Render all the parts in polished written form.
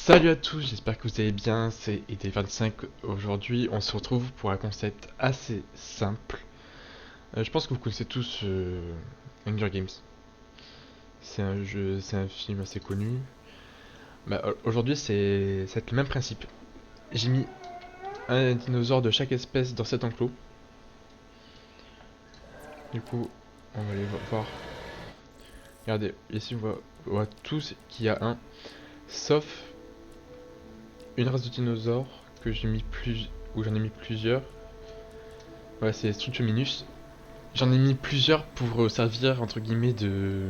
Salut à tous, j'espère que vous allez bien, c'est ED25. Aujourd'hui, on se retrouve pour un concept assez simple. Je pense que vous connaissez tous Hunger Games. C'est un jeu, c'est un film assez connu. Aujourd'hui, c'est le même principe. J'ai mis un dinosaure de chaque espèce dans cet enclos. Du coup, on va aller voir. Regardez, ici on voit tous qu'il y a un, sauf une race de dinosaures que j'ai mis plus, où j'en ai mis plusieurs. Voilà, c'est Struchominus. J'en ai mis plusieurs pour servir entre guillemets de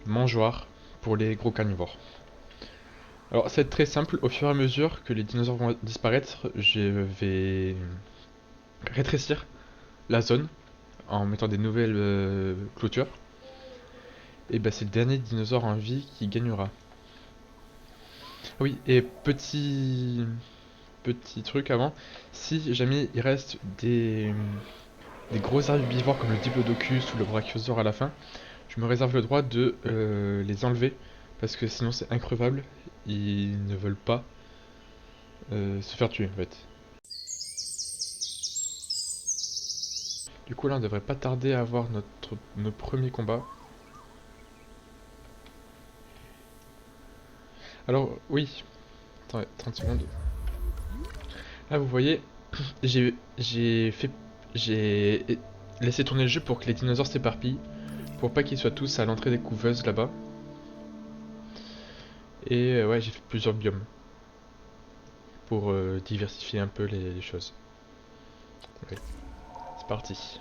mangeoire pour les gros carnivores. Alors c'est très simple, au fur et à mesure que les dinosaures vont disparaître, je vais rétrécir la zone en mettant des nouvelles clôtures. Et bah c'est le dernier dinosaure en vie qui gagnera. Ah oui, et petit truc avant, si jamais il reste des gros herbivores comme le diplodocus ou le brachiosaure à la fin, je me réserve le droit de les enlever parce que sinon c'est increvable. Ils ne veulent pas se faire tuer en fait. Du coup là on devrait pas tarder à avoir nos premiers combats. Alors oui, attends, 30 secondes. Là vous voyez, j'ai fait, j'ai laissé tourner le jeu pour que les dinosaures s'éparpillent, pour pas qu'ils soient tous à l'entrée des couveuses là-bas. Et ouais, j'ai fait plusieurs biomes pour diversifier un peu les choses. Ouais, c'est parti.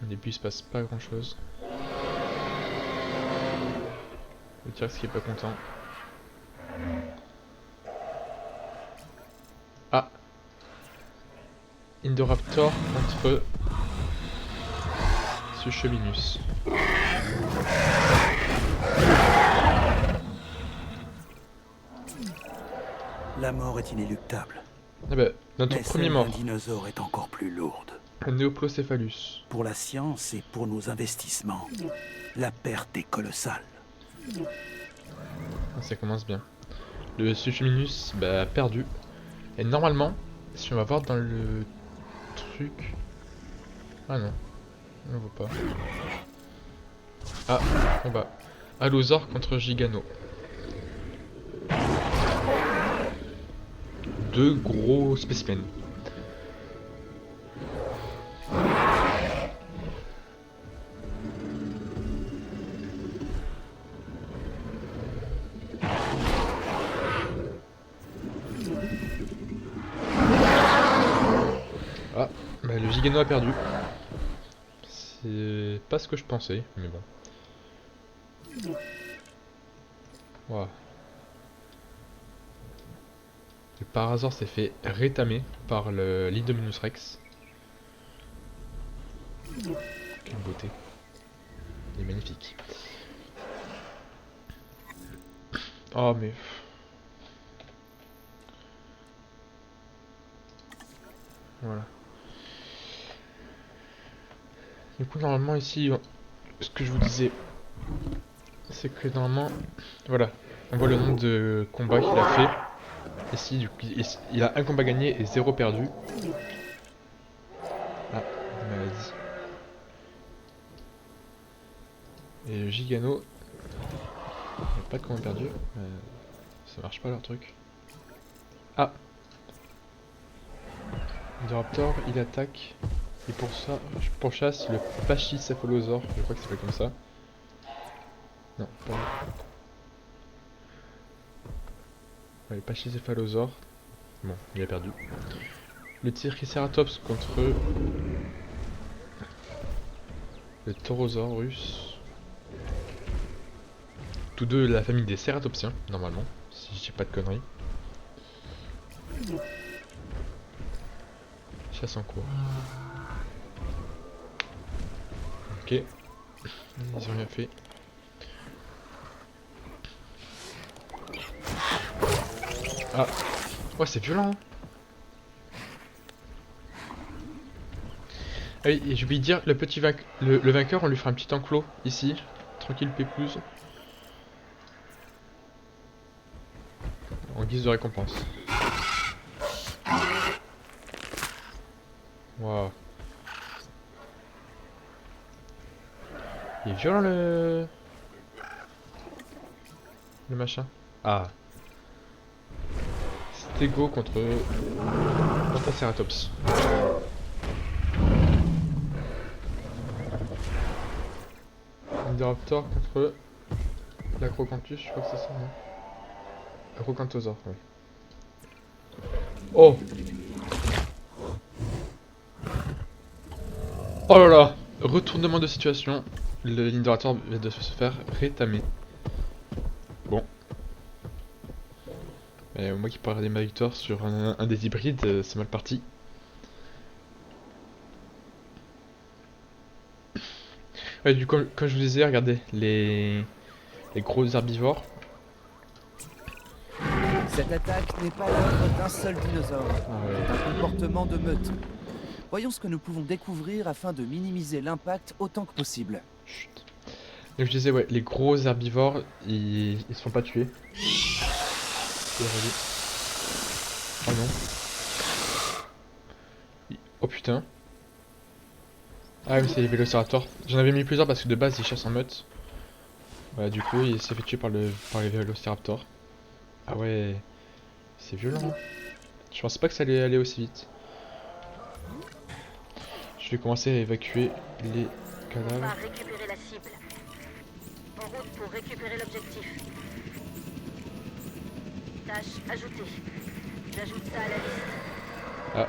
Au début, il se passe pas grand chose. Le T-Rex qui est pas content. Ah, Indoraptor contre Suchominus. La mort est inéluctable, Ah bah, notre mais premier celle d'un mort, dinosaure est encore plus lourde. un Neoplocéphalus. Pour la science et pour nos investissements, la perte est colossale. Ah, ça commence bien. Le Suchominus bah, a perdu. Et normalement, si on va voir dans le truc... Ah non, on voit pas. Ah, combat. Allosaure contre Gigano. Deux gros spécimens. Ah, bah, le Gigano a perdu. C'est pas ce que je pensais, mais bon. Wow. Le Parasaur s'est fait rétamer par l'Indominus Rex. Quelle beauté. Il est magnifique. Oh mais... Voilà. Du coup normalement ici, ce que je vous disais, c'est que normalement, voilà, on voit le nombre de combats qu'il a fait. Ici, du coup, il a un combat gagné et zéro perdu. Ah, une maladie. Et le Gigano, il n'y a pas de combat perdu. Ça marche pas leur truc. Ah, le Raptor, il attaque. Et pour ça, je pourchasse le Pachycephalosaure. Je crois que c'est pas comme ça. Non, pas. Ouais, le Pachycephalosaure. Bon, il a perdu. Le Triceratops contre le Taurosaurus. Tous deux la famille des cératopsiens, normalement, si je dis pas de conneries. Chasse en cours. Ok. Ils ont rien fait. Ah. Ouais, c'est violent. Hein. Ah oui, et j'ai oublié de dire, le petit le vainqueur, on lui fera un petit enclos ici. Tranquille, pépouze. En guise de récompense. Waouh. Il est violent le machin. Ah. Stego contre Ceratops. Indoraptor contre l'Acrocanthus, je crois que c'est ça, non? Acrocanthosaure, oui. Oh! Oh là là! Retournement de situation. Le Indoraptor vient de se faire rétamer. Bon. Et moi qui parlerai ma victoire sur un des hybrides, c'est mal parti. Ouais, du coup, comme je vous disais, regardez, les gros herbivores. Cette attaque n'est pas l'œuvre d'un seul dinosaure. Ah ouais. C'est un comportement de meute. Voyons ce que nous pouvons découvrir afin de minimiser l'impact autant que possible. Chut. Donc je disais, ouais, les gros herbivores, ils se font pas tuer. Oh non. Oh putain. Ah oui, c'est les vélociraptors. J'en avais mis plusieurs parce que de base ils chassent en meute. Voilà, du coup il s'est fait tuer par les vélociraptors. Ah ouais, c'est violent. Je pensais pas que ça allait aller aussi vite. Je vais commencer à évacuer les On cadavres. va récupérer la cible. En route pour récupérer l'objectif. Tâche ajoutée. J'ajoute ça à la liste. Ah,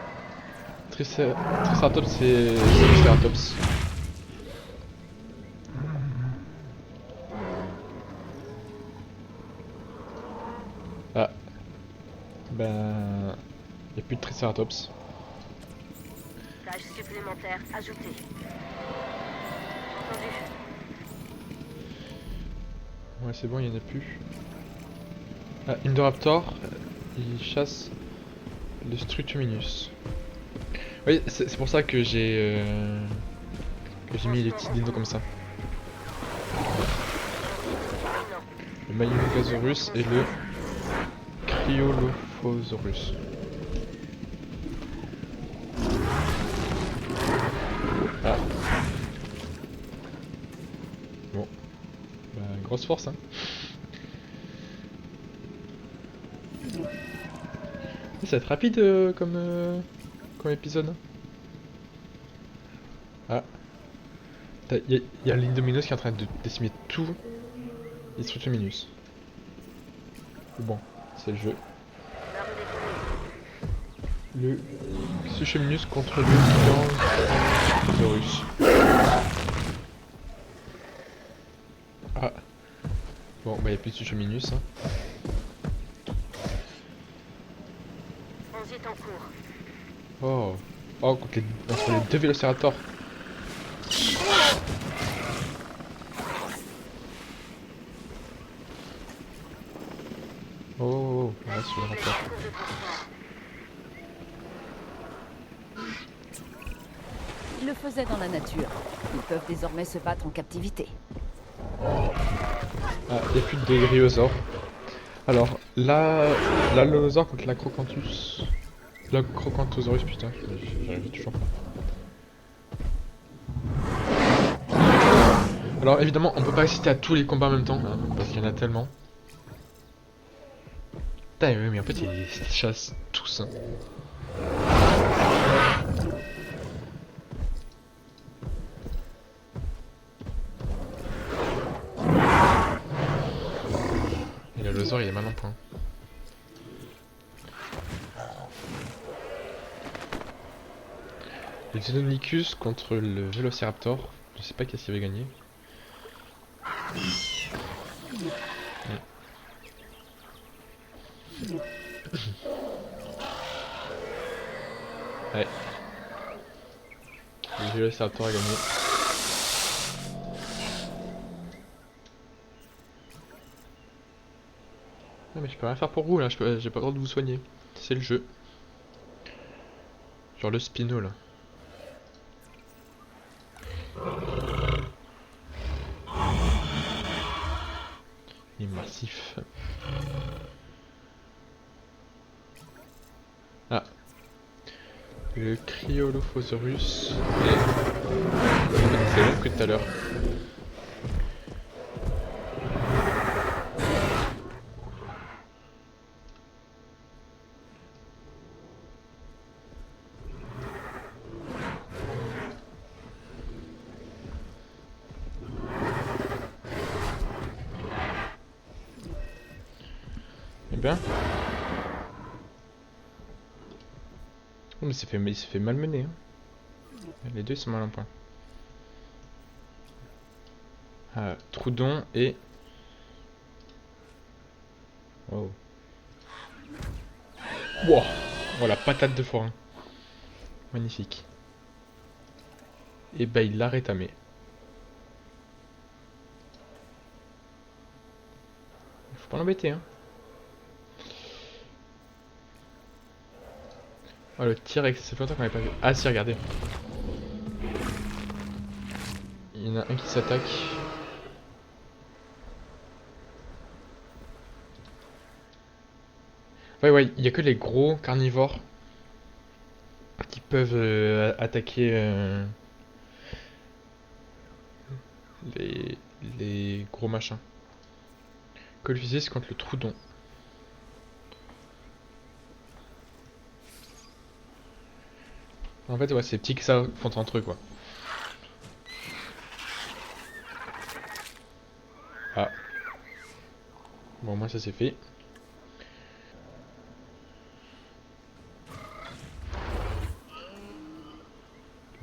Triceratops c'est Triceratops. Ah, ben, y a plus de Triceratops. Tâche supplémentaire ajoutée. Entendu. Ouais, c'est bon, il y en a plus. Ah, Indoraptor, il chasse le Strutuminus. Oui, c'est pour ça que j'ai mis les petits dinos comme ça. Le Maïmogasaurus et le Cryolophosaurus. Ah. Bon. Bah, grosse force, hein. Ça va être rapide comme épisode. Ah. Il y a l'Indominus qui est en train de décimer tout les Strutuminus. Bon, c'est le jeu. Le Suchominus contre le Gigantsaurus. Ah. Bon, bah y'a plus de Suchominus. Hein. Transit en cours. Oh. Oh, contre les deux Vélociraptors. Oh, oh, oh. Ouais, sur le rapport. Cours de transport. Ils le faisaient dans la nature. Ils peuvent désormais se battre en captivité. Ah, il n'y a plus de Dryosaures. Alors, là, l'Allosaure contre l'Acrocanthus. L'Acrocanthosaurus, putain, j'arrive toujours pas. Alors, évidemment, on peut pas assister à tous les combats en même temps, hein, parce qu'il y en a tellement. Putain, mais en fait, ils chassent tous. Hein. Et l'Allosaure, il est mal en point. Le Xenonicus contre le Vélociraptor. Je sais pas qui est-ce qui va gagner. Ouais. Le Vélociraptor a gagné. Non mais je peux rien faire pour vous là, j'ai pas le droit de vous soigner. C'est le jeu. Genre le Spino là. Immersif. Ah. Le Cryolophosaurus. C'est long que tout à l'heure. Eh bien. Oh, mais il s'est fait malmener. Hein. Les deux sont mal en point. Ah, Troudon et... Oh. Wow. Oh la patate de forain. Magnifique. Et bah il l'a rétamé. Faut pas l'embêter hein. Oh le T-Rex, ça fait longtemps qu'on n'avait pas vu. Ah si regardez. Il y en a un qui s'attaque. Ouais, il y a que les gros carnivores qui peuvent attaquer les, les gros machins. Que le fusil c'est contre le Troudon. En fait, ouais, c'est petits que ça font entre eux quoi. Ah. Bon, moi ça c'est fait.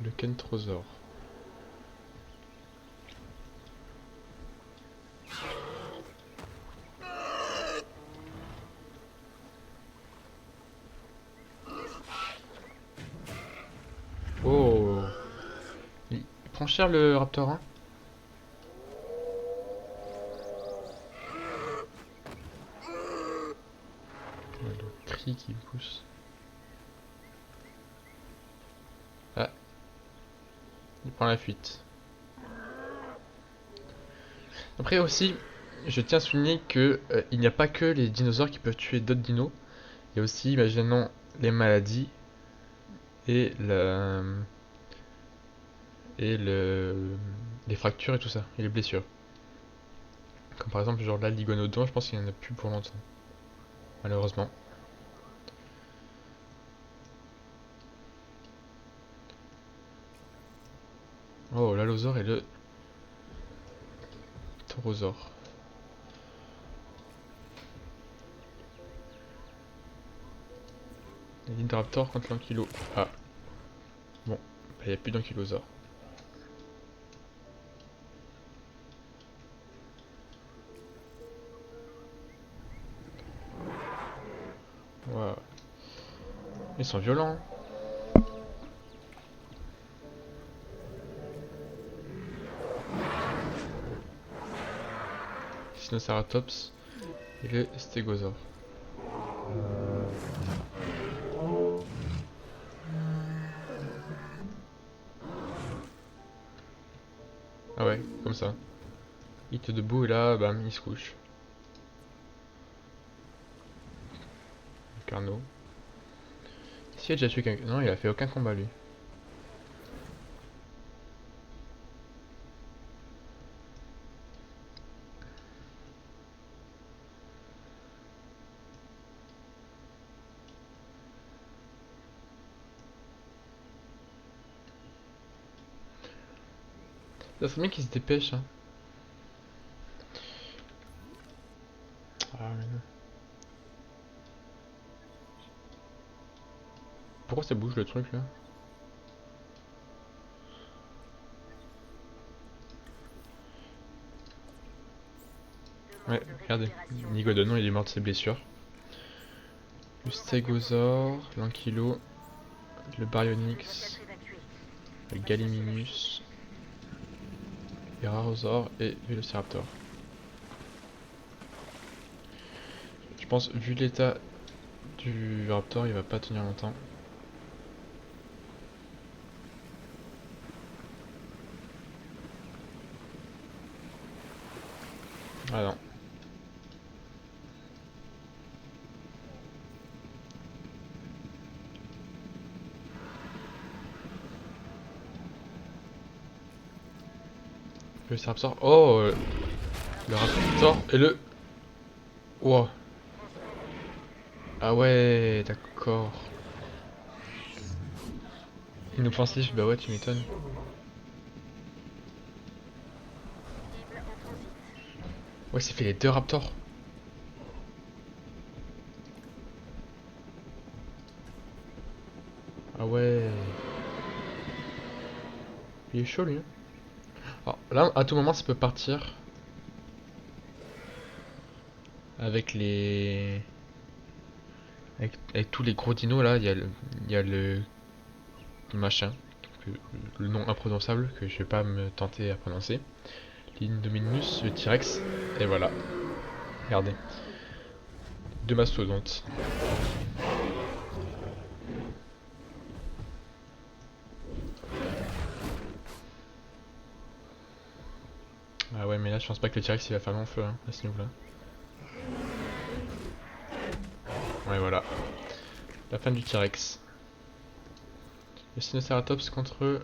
Le Kentrosaure. Oh. Il prend cher le Raptor, hein. Le cri qui pousse. Ah. Il prend la fuite. Après aussi, je tiens à souligner que il n'y a pas que les dinosaures qui peuvent tuer d'autres dinos. Il y a aussi, imaginons, les maladies et les fractures et tout ça, et les blessures. Comme par exemple, genre là, l'Iguanodon, je pense qu'il n'y en a plus pour longtemps. Malheureusement. Oh, l'Allosaure et le Taurosaure. L'Indraptor contre l'Ankylo. Ah. Bon, il n'y a plus d'Ankylosaure. Wow. Ils sont violents. Sinoceratops et le Stégosaure. Ah ouais, comme ça. Il te debout et là, bam, il se couche. Carnot. Si, il a déjà tué quelqu'un. Non, il a fait aucun combat lui. Ça serait bien qu'il se dépêche. Hein. Ah mais non. Pourquoi ça bouge le truc là? Ouais, regardez. Nigodon, il est mort de ses blessures. Le Stégosaure, l'Ankylo, le Baryonyx, le Gallimimus, le Rarosaure et Vélociraptor. Je pense, vu l'état du Raptor, il va pas tenir longtemps. Ah non. Le Raptor. Oh, le Raptor et le. Wow. Ah ouais, d'accord. Inoffensif, bah ouais, tu m'étonnes. Ouais, c'est fait les deux Raptors. Ah ouais. Il est chaud lui. Hein. Alors, là, à tout moment, ça peut partir. Avec les. Avec tous les gros dinos là, il y a le machin. Le nom imprononçable que je vais pas me tenter à prononcer. L'Indominus, le T-Rex. Et voilà. Regardez. Deux mastodontes. Ah ouais, mais là, je pense pas que le T-Rex il va faire long feu hein, à ce niveau-là. Ouais, voilà. La fin du T-Rex. Le Sinoceratops contre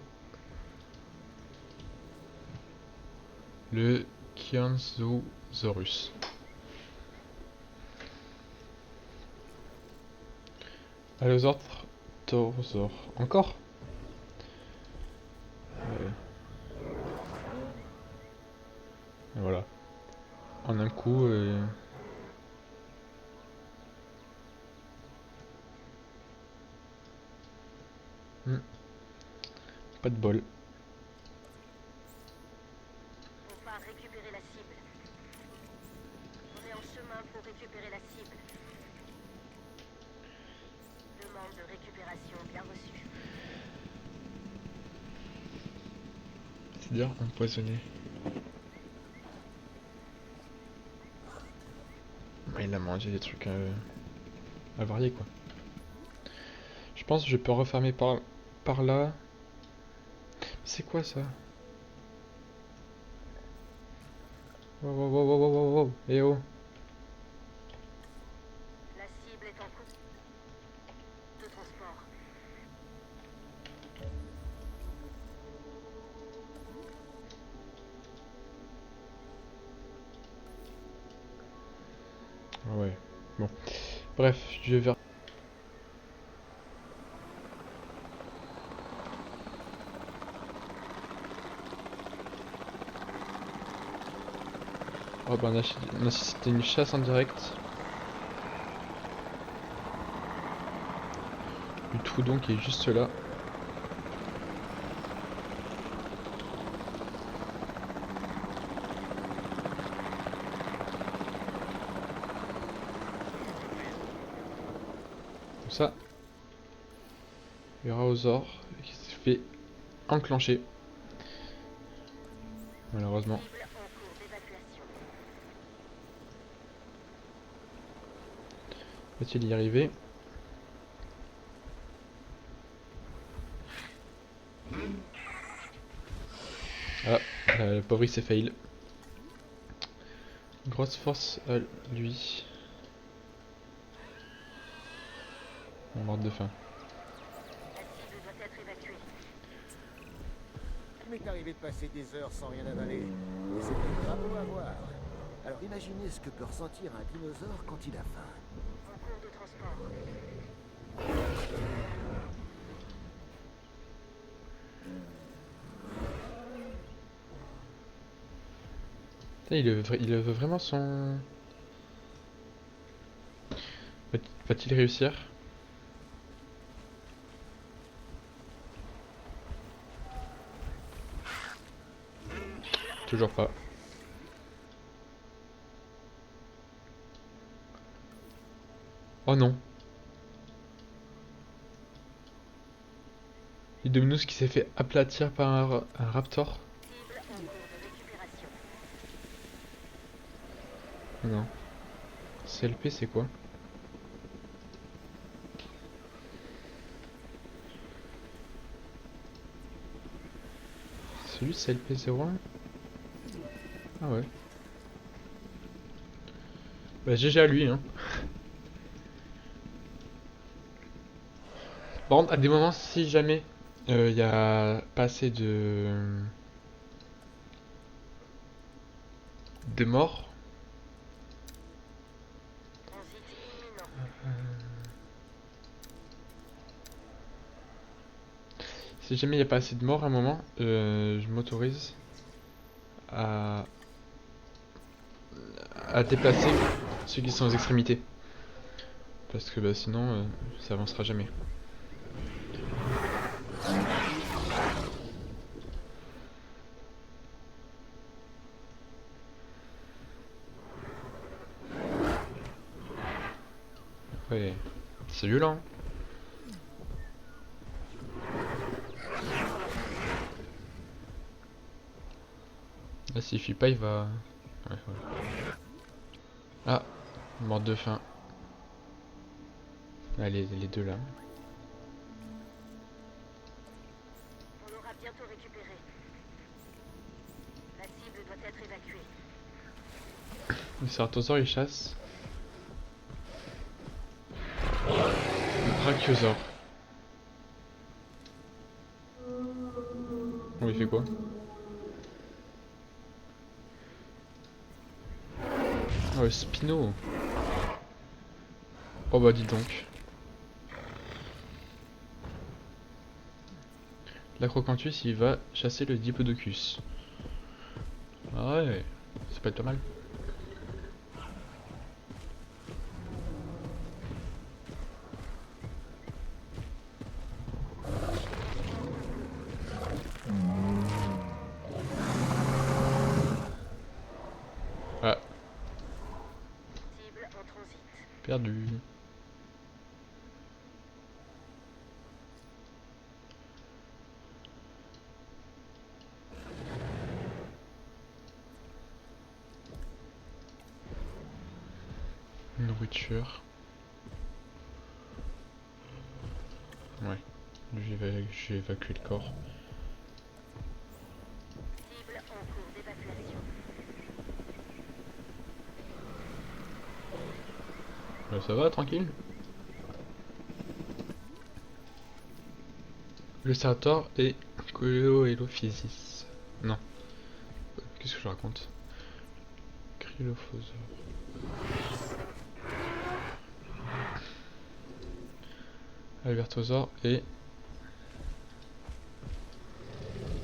le Kianzosaurus. Allosaure, Taurosaure. Encore Et voilà. En un coup. Pas de bol. On va récupérer la cible. On est en chemin pour récupérer la cible. Demande de récupération bien reçue. C'est-à-dire empoisonné. Ouais, il a mangé des trucs à varier quoi. Je pense que je peux refermer par là. C'est quoi ça? Wow, wow, wow, wow, wow, wow. Eh oh. La cible est en cours de transport. Ah ouais. Bon. Bref, je vais vers. Oh bah on a assisté une chasse en direct. Du Troudon qui est juste là. Comme ça. Le Raosaur qui s'est fait enclencher. Malheureusement. Cible en cours d'évacuation. Va-t-il y arriver? Ah, le pauvre il s'est fail. Grosse force à lui. On meurt de faim. La cible doit être évacuée. Il m'est arrivé de passer des heures sans rien avaler. Et c'était bravo à voir. Alors imaginez ce que peut ressentir un dinosaure quand il a faim. En cours de transport. Putain, il veut vraiment son... Va-t-il réussir? Toujours pas. Oh non. Indominus qui s'est fait aplatir par un raptor. Cible en cours de récupération. Non. CLP c'est quoi? Celui CLP01? Ah ouais. Bah GG à lui, hein. Par contre, à des moments, si jamais il y a pas assez de morts, Transit imminent. si jamais il y a pas assez de morts à un moment, je m'autorise à, à déplacer ceux qui sont aux extrémités. Parce que bah, sinon, ça avancera jamais. Ouais, c'est violent. Là, s'il fuit pas, il va... Ouais, voilà. Ah, mort de faim. Allez, les deux là. On aura bientôt récupéré. La cible doit être évacuée. Le Ceratosaure il chasse. Le Brachiosaure. Oh, il fait quoi? Oh, le Spino. Oh bah dis donc. L'acrocanthus il va chasser le Diplodocus. Ah ouais, ça peut être pas mal. Ah, Cible en transit. perdu. Nourriture. Ouais, j'ai évacué le corps. Cible en cours d'évacuation. Ça va, tranquille? Le Ceratosaure et Coeloelophysis. Non, qu'est-ce que je raconte? Cryolophosaure. Albertosaure et...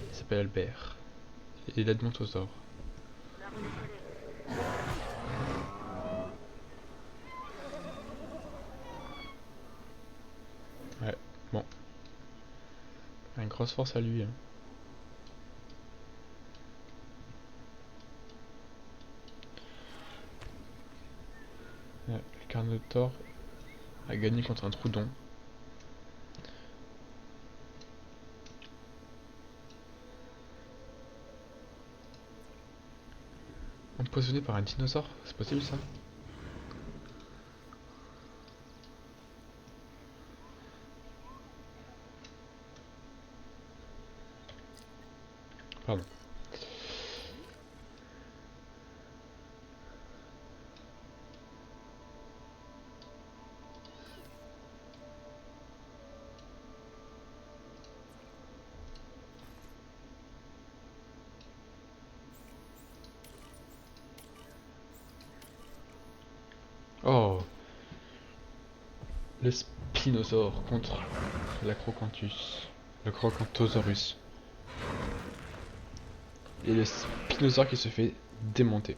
il s'appelle Albert. Et l'Edmontosaure. On a redécollé. Ouais, bon. Une grosse force à lui. Hein. Ouais, le Carnotaure a gagné contre un Troudon. Empoisonné par un dinosaure, c'est possible ça? Pardon. Oh, le Spinosaure contre l'Acrocanthus. Le Crocanthosaurus. Et le Spinosaure qui se fait démonter.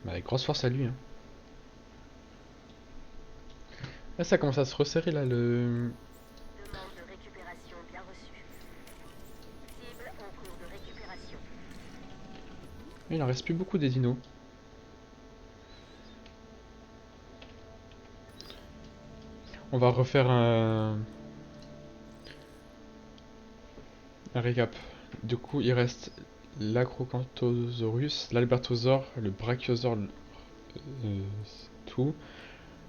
Bah, grosse force à lui. Hein. Là, ça commence à se resserrer là le. Demande de récupération bien reçue. Cible en cours de récupération. Il en reste plus beaucoup des dinos. On va refaire un récap. Du coup, il reste l'Acrocanthosaurus, l'Albertosaure, le Brachiosaure, tout,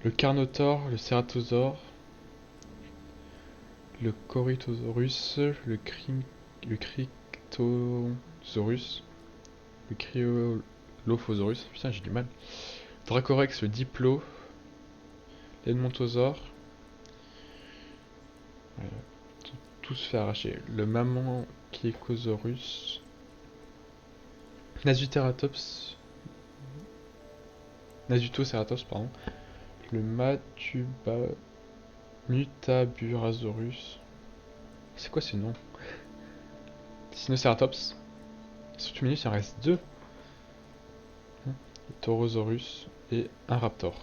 le Carnotaure, le Ceratosaure, le Corythosaurus, le Cryptosaurus, le Lophosaurus, putain j'ai du mal. Dracorex, le Diplo. L'Edmontosaure. Tout se fait arracher. Le Maman Kiekosaurus. Nasutoceratops. Nasutoceratops, pardon. Le Mutaburasaurus. C'est quoi ce nom? Sinoceratops. Surtout minus, il en reste 2. Taurosaurus et un Raptor.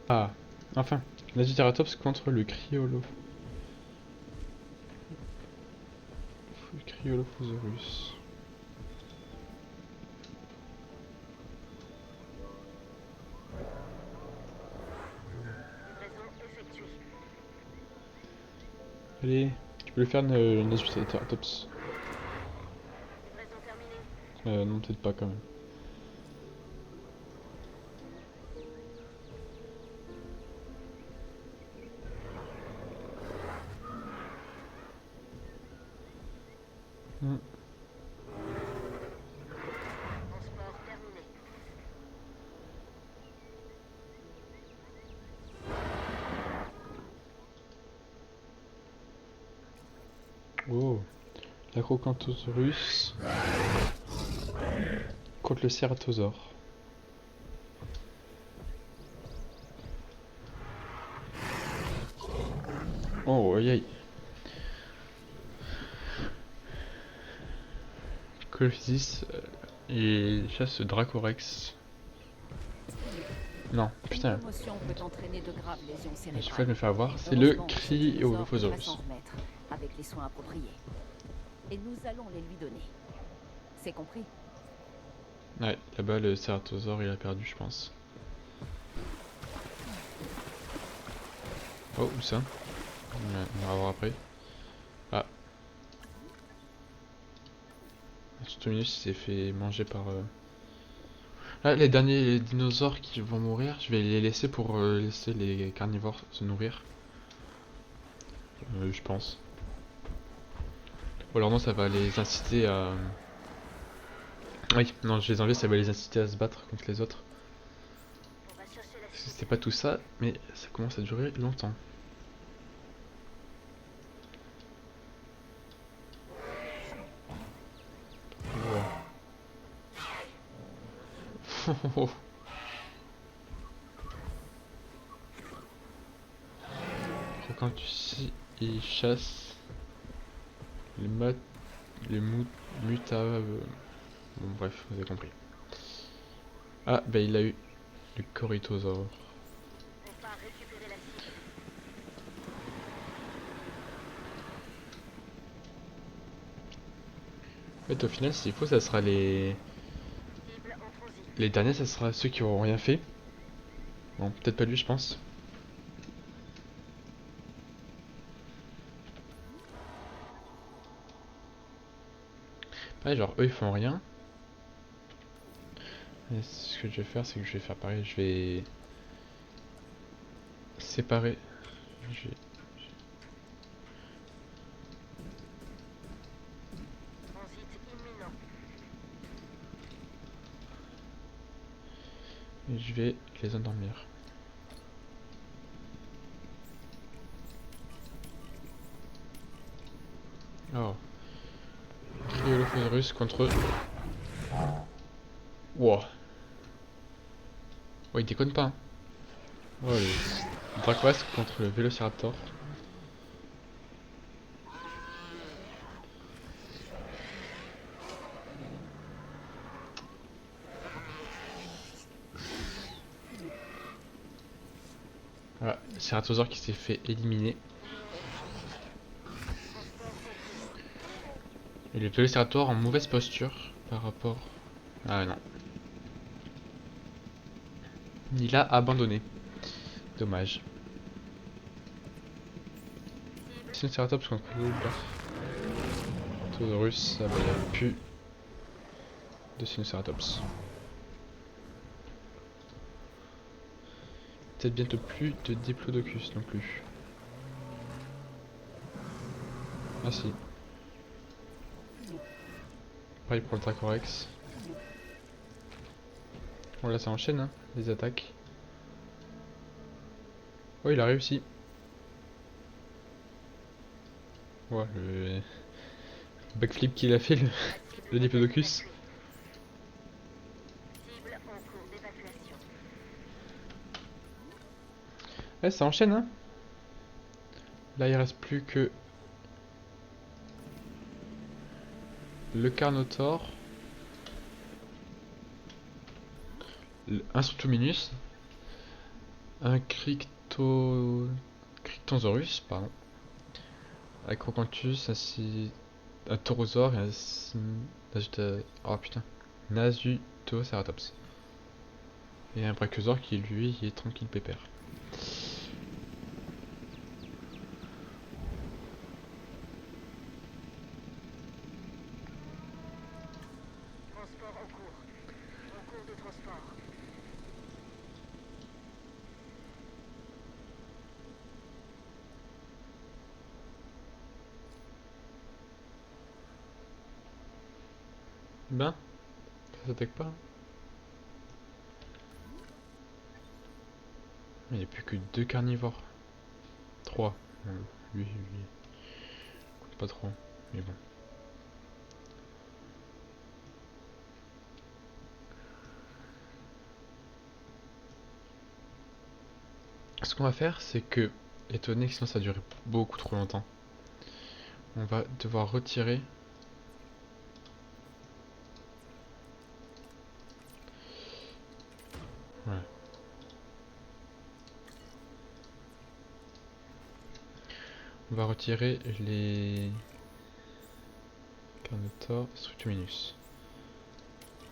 Ah, enfin, Nasutoceratops contre le Cryolophosaurus. Livraison effectuée. Allez, tu peux le faire, Nasutoceratops. Livraison terminée. Non, peut-être pas quand même. Transport terminé. Oh, l'Acrocanthosaurus contre le Ceratosaure. Oh, aïe aïe. Colophysis et chasse Dracorex. Non, Une putain. commotion peut entraîner de graves lésions À chaque fois cérébrales. je me fais avoir, c'est le Heureusement, ce dinosaure devrait Cryolophosaurus. s'en remettre, avec les soins appropriés. Et nous allons les lui donner. C'est compris? Ouais, là-bas le Ceratosaure il a perdu je pense. Oh, où ça? Ouais, on va voir après. Ah. Tutominus s'est fait manger par... Ah, les derniers dinosaures qui vont mourir, je vais les laisser pour laisser les carnivores se nourrir. Je pense. Ou alors non, ça va les inciter à... Oui, non, je les enlève, ça va les inciter à se battre contre les autres. On va chercher la cible. C'est pas tout ça, mais ça commence à durer longtemps. Wow. Quand tu il chasse les bon bref, vous avez compris. Ah, bah il a eu le Corythosaure. On part récupérer la cible. En fait, au final, s'il faut, ça sera Cible en transit. les derniers, ça sera ceux qui auront rien fait. Bon, peut-être pas lui, je pense. Ouais, genre eux ils font rien. Et ce que je vais faire, c'est que je vais faire pareil. Je vais séparer. Je vais... Transit imminent. et je vais les endormir. Oh. Cryolophosaurus contre... Wow. Oh, il déconne pas. Hein. Oh, le Dracorex contre le Vélociraptor. Voilà, Ceratosaure qui s'est fait éliminer. Et le Vélociraptor en mauvaise posture par rapport... Ah non. Il a abandonné. Dommage. Sinoceratops contre le Taurosaurus, ah bah il n'y a plus de Sinoceratops. Peut-être bientôt plus de Diplodocus non plus. Ah si. Pareil pour le Dracorex. Bon là ça enchaîne hein, les attaques. Oh il a réussi. Ouais le backflip qu'il a fait le Diplodocus. Cible en cours d'évacuation. Ouais ça enchaîne hein. Là il reste plus que le Carnotaur, un Strutominus, un Cryptonsaurus, pardon, un Crocanthus, un Taurosaure et un oh putain, Nasutoceratops. Et un Brachiosaure qui lui est tranquille pépère. Transport en cours. En cours de transport. Ben, ça s'attaque pas. Il n'y a plus que 2 carnivores. 3. Lui, compte pas trop, mais bon. Ce qu'on va faire, c'est que, étant donné que sinon ça a duré beaucoup trop longtemps, on va devoir retirer voilà. On va retirer les Carnotaur, Strutominus,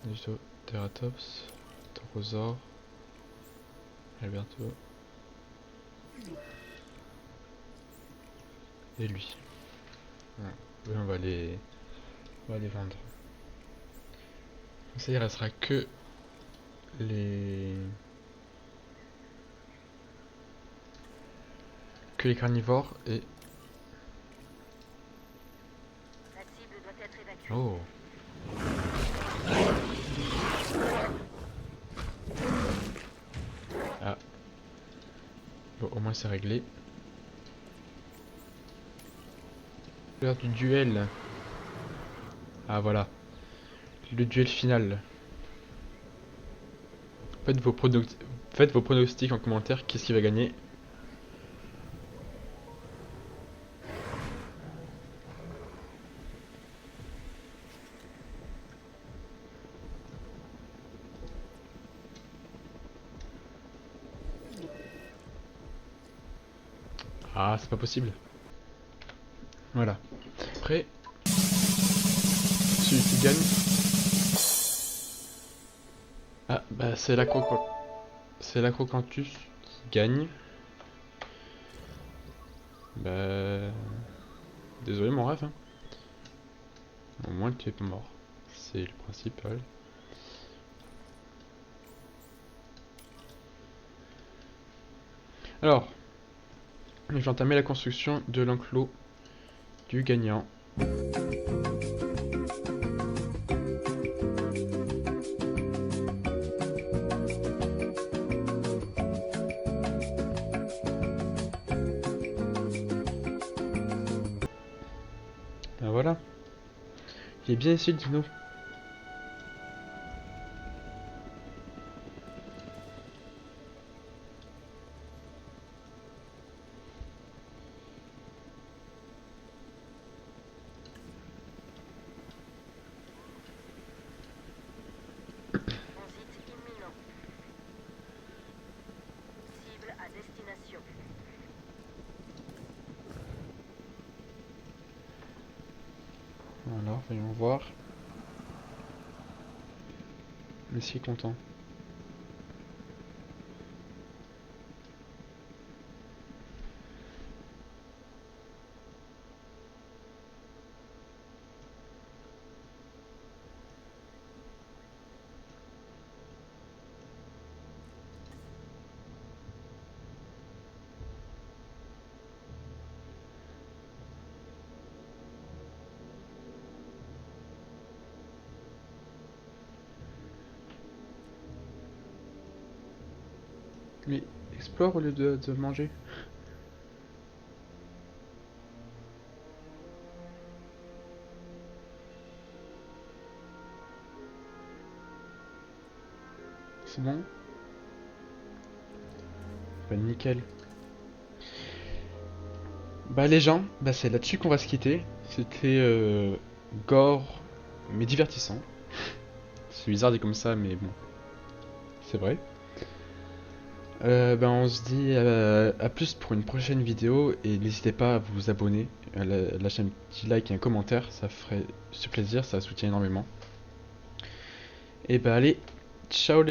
Nasutoceratops, Taurosaure, et bientôt. Et lui. Voilà. Eux, on va les vendre. Ça, il restera que les carnivores et La cible doit être évacuée. oh. Ah. Bon, au moins c'est réglé. L'heure du duel. Ah voilà. Le duel final. Faites vos pronostics en commentaire. Qu'est-ce qui va gagner? Ah, c'est pas possible. Voilà. Après, celui qui gagne. Ah, bah c'est l'Acrocanthus qui gagne. Bah. Désolé mon rêve. Hein. Au moins tu es pas mort. C'est le principal. Alors, je vais entamer la construction de l'enclos du gagnant. Ben voilà. Il est bien ici le dino. Transit imminent. Cible à destination. Alors, voyons voir. Mais si content. Mais explore au lieu de manger. C'est bon? Bah nickel. Bah les gens, bah c'est là-dessus qu'on va se quitter. C'était gore, mais divertissant. C'est bizarre dit comme ça, mais bon, c'est vrai. Ben on se dit à plus pour une prochaine vidéo et n'hésitez pas à vous abonner, à lâcher un petit like et un commentaire, ça ferait super plaisir, ça soutient énormément. Et bah allez, ciao les